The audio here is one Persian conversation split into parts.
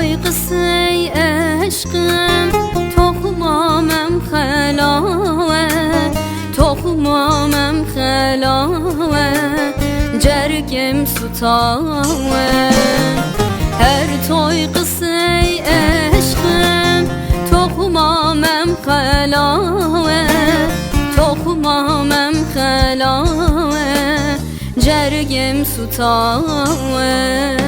توی قصه عشقم تخمامم خلاوه تخمامم خلاوه جرگم ستاوه هر توی قصه عشقم تخمامم خلاوه تخمامم خلاوه جرگم ستاوه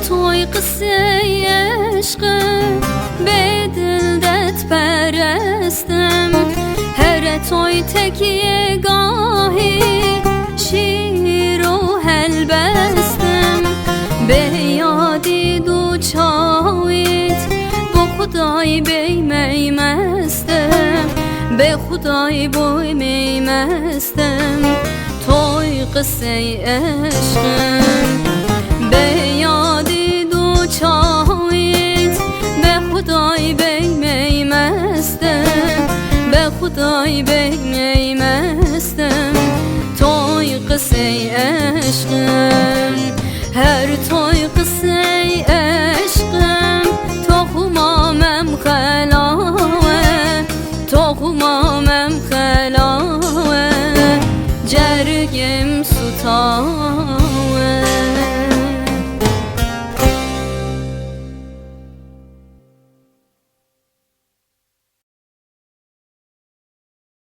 توی قصه عشقم به دلت پرستم هر توی تکیه گاهی شیر و حل بستم به یادی دو چاویت با خدای بی میمستم به خدای بی میمستم توی قصه عشقم به یادی دو چاویت به خدای بی میمستم به خدای بی میمستم توی قصه عشقم هر توی قصه عشقم تخمامم خلاوه تخمامم خلاوه جرگم ستاوه